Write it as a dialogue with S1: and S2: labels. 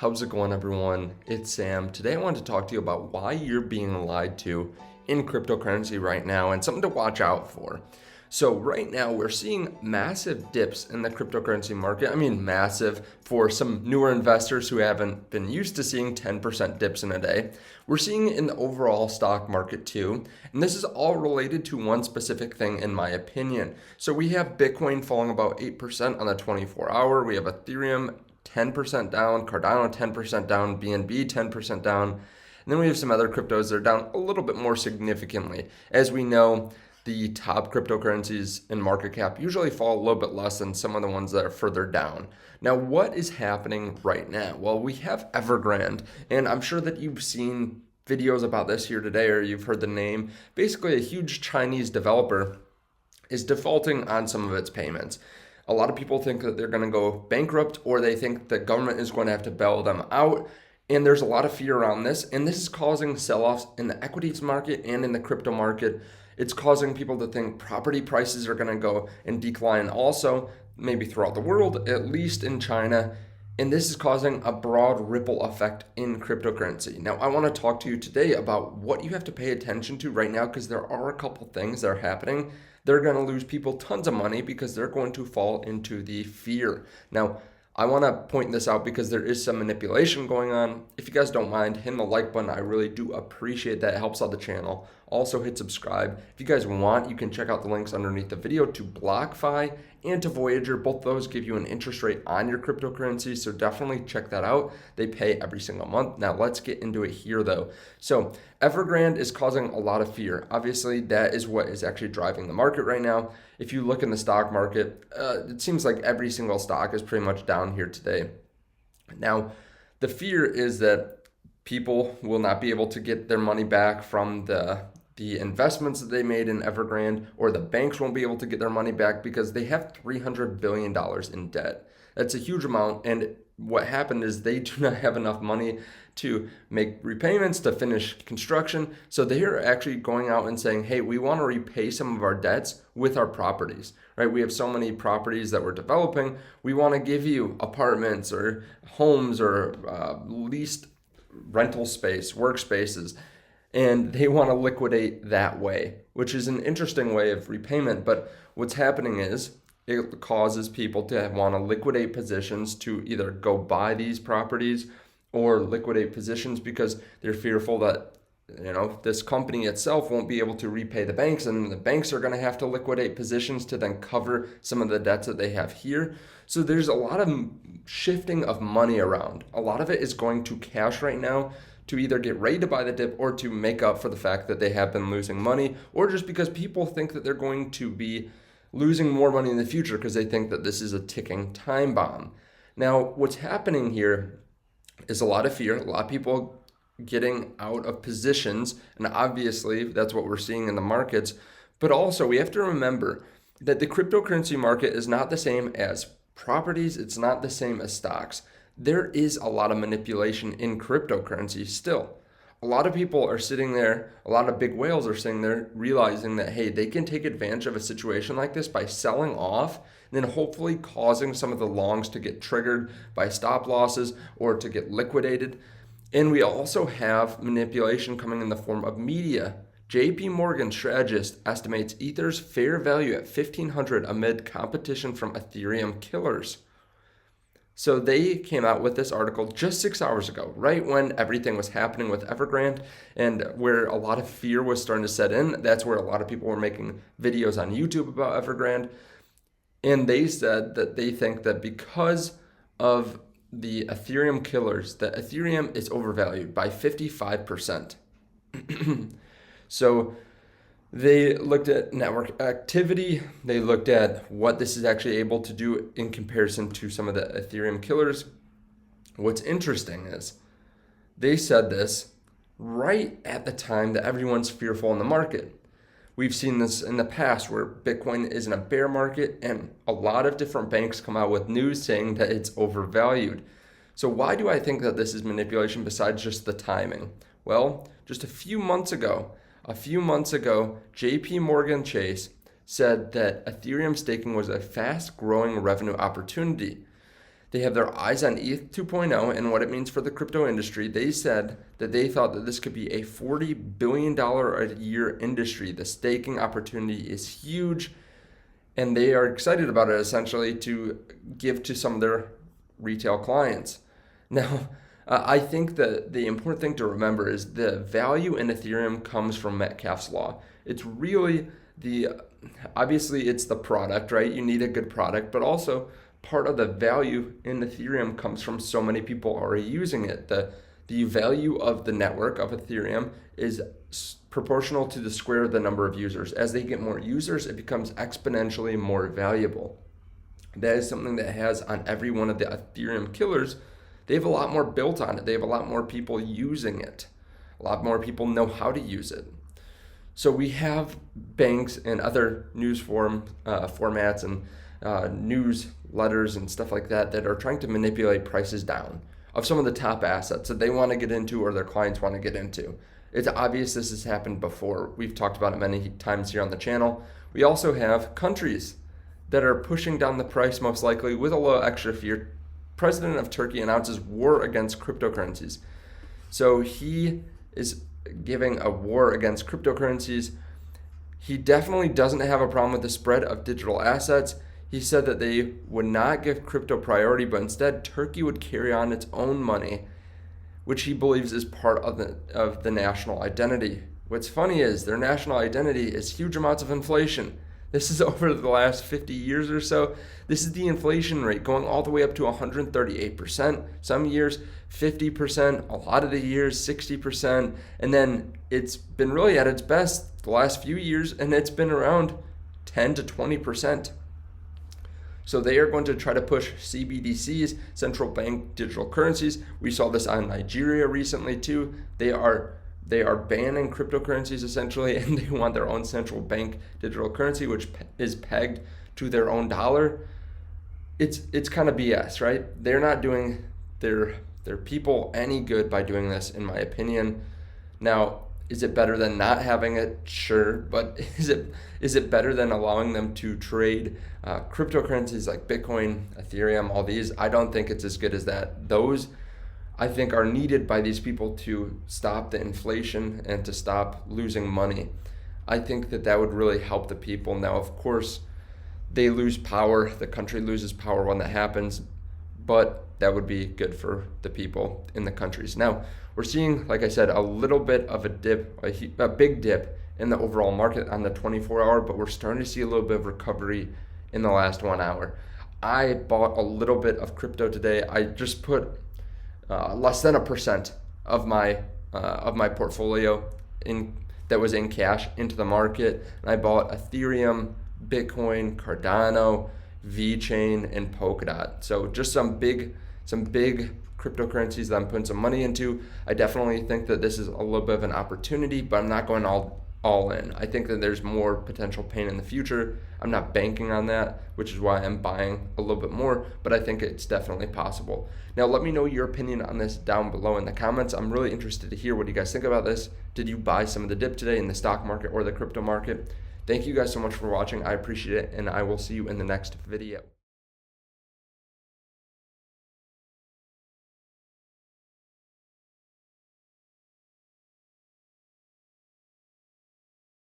S1: How's it going, everyone? It's Sam. Today I want to talk to you about why you're being lied to in cryptocurrency right now and something to watch out for. So right now we're seeing massive dips in the cryptocurrency market. I mean, massive for some newer investors who haven't been used to seeing 10% dips in a day. We're seeing it in the overall stock market too. And this is all related to one specific thing in my opinion. So we have Bitcoin falling about 8% on the 24-hour. We have Ethereum 10% down, Cardano 10% down, BNB 10% down. And then we have some other cryptos that are down a little bit more significantly. As we know, the top cryptocurrencies in market cap usually fall a little bit less than some of the ones that are further down. Now, what is happening right now? Well, we have Evergrand, and I'm sure that you've seen videos about this here today, or you've heard the name. Basically, a huge Chinese developer is defaulting on some of its payments. A lot of people think that they're going to go bankrupt, or they think the government is going to have to bail them out. And there's a lot of fear around this. And this is causing sell-offs in the equities market and in the crypto market. It's causing people to think property prices are going to go and decline also, maybe throughout the world, at least in China. And this is causing a broad ripple effect in cryptocurrency. Now, I want to talk to you today about what you have to pay attention to right now, because there are a couple things that are happening. They're going to lose people tons of money because they're going to fall into the fear. Now, I want to point this out because there is some manipulation going on. If you guys don't mind, hit the like button. I really do appreciate that. It helps out the channel. Also hit subscribe. If you guys want, you can check out the links underneath the video to BlockFi and to Voyager. Both of those give you an interest rate on your cryptocurrency, so definitely check that out. They pay every single month. Now let's get into it here though. So Evergrand is causing a lot of fear. Obviously, that is what is actually driving the market right now. If you look in the stock market, it seems like every single stock is pretty much down here today. Now, the fear is that people will not be able to get their money back from the investments that they made in Evergrand, or the banks won't be able to get their money back because they have $300 billion in debt. That's a huge amount. And what happened is they do not have enough money to make repayments, to finish construction. So they are actually going out and saying, hey, we want to repay some of our debts with our properties, right? We have so many properties that we're developing. We want to give you apartments or homes or leased rental space, workspaces. And they want to liquidate that way, which is an interesting way of repayment. But what's happening is it causes people to want to liquidate positions to either go buy these properties or liquidate positions because they're fearful that, this company itself won't be able to repay the banks, and the banks are going to have to liquidate positions to then cover some of the debts that they have here. So there's a lot of shifting of money around. A lot of it is going to cash right now to either get ready to buy the dip or to make up for the fact that they have been losing money, or just because people think that they're going to be losing more money in the future because they think that this is a ticking time bomb. Now, what's happening here is a lot of fear, a lot of people getting out of positions, and obviously that's what we're seeing in the markets. But also we have to remember that the cryptocurrency market is not the same as properties, it's not the same as stocks. There is a lot of manipulation in cryptocurrency still. A lot of people are sitting there, a lot of big whales are sitting there realizing that, hey, they can take advantage of a situation like this by selling off and then hopefully causing some of the longs to get triggered by stop losses or to get liquidated. And we also have manipulation coming in the form of media. JP Morgan strategist estimates Ether's fair value at $1,500 amid competition from Ethereum killers. So they came out with this article just 6 hours ago, right when everything was happening with Evergrand and where a lot of fear was starting to set in. That's where a lot of people were making videos on YouTube about Evergrand. And they said that they think that because of the Ethereum killers, that Ethereum is overvalued by 55%. So they looked at network activity. They looked at what this is actually able to do in comparison to some of the Ethereum killers. What's interesting is they said this right at the time that everyone's fearful in the market. We've seen this in the past where Bitcoin is in a bear market and a lot of different banks come out with news saying that it's overvalued. So why do I think that this is manipulation besides just the timing? Well, just a few months ago, JP Morgan Chase said that Ethereum staking was a fast-growing revenue opportunity. They have their eyes on ETH 2.0 and what it means for the crypto industry. They said that they thought that this could be a $40 billion a year industry. The staking opportunity is huge, and they are excited about it essentially to give to some of their retail clients. Now, I think that the important thing to remember is the value in Ethereum comes from Metcalfe's law. It's really obviously it's the product, right? You need a good product, but also part of the value in Ethereum comes from so many people already using it. The value of the network of Ethereum is proportional to the square of the number of users. As they get more users, it becomes exponentially more valuable. That is something that has on every one of the Ethereum killers. They have a lot more built on it. They have a lot more people using it. A lot more people know how to use it. So we have banks and other news formats and newsletters and stuff like that are trying to manipulate prices down of some of the top assets that they want to get into or their clients want to get into. It's obvious this has happened before. We've talked about it many times here on the channel. We also have countries that are pushing down the price most likely with a little extra fear. President of Turkey announces war against cryptocurrencies. So he is giving a war against cryptocurrencies. He definitely doesn't have a problem with the spread of digital assets. He said that they would not give crypto priority, but instead Turkey would carry on its own money, which he believes is part of the national identity. What's funny is their national identity is huge amounts of inflation. This is over the last 50 years or so. This is the inflation rate going all the way up to 138%. Some years 50%, a lot of the years 60%. And then it's been really at its best the last few years, and it's been around 10 to 20%. So they are going to try to push CBDCs, central bank digital currencies. We saw this on Nigeria recently too. They are banning cryptocurrencies essentially, and they want their own central bank digital currency, which is pegged to their own dollar. It's kind of BS, right? They're not doing their people any good by doing this, in my opinion. Now, is it better than not having it? Sure, but is it better than allowing them to trade cryptocurrencies like Bitcoin, Ethereum, all these? I don't think it's as good as that. Those, I think, are needed by these people to stop the inflation and to stop losing money. I think that would really help the people. Now, of course, they lose power. The country loses power when that happens, but that would be good for the people in the countries. Now, we're seeing, like I said, a little bit of a dip, a big dip in the overall market on the 24-hour, but we're starting to see a little bit of recovery in the last 1 hour. I bought a little bit of crypto today. I just put less than 1% of my portfolio that was in cash into the market. And I bought Ethereum, Bitcoin, Cardano, VeChain, and Polkadot. So just some big cryptocurrencies that I'm putting some money into. I definitely think that this is a little bit of an opportunity, but I'm not going all in. I think that there's more potential pain in the future. I'm not banking on that, which is why I'm buying a little bit more, but I think it's definitely possible. Now, let me know your opinion on this down below in the comments. I'm really interested to hear what you guys think about this. Did you buy some of the dip today in the stock market or the crypto market? Thank you guys so much for watching. I appreciate it, and I will see you in the next video.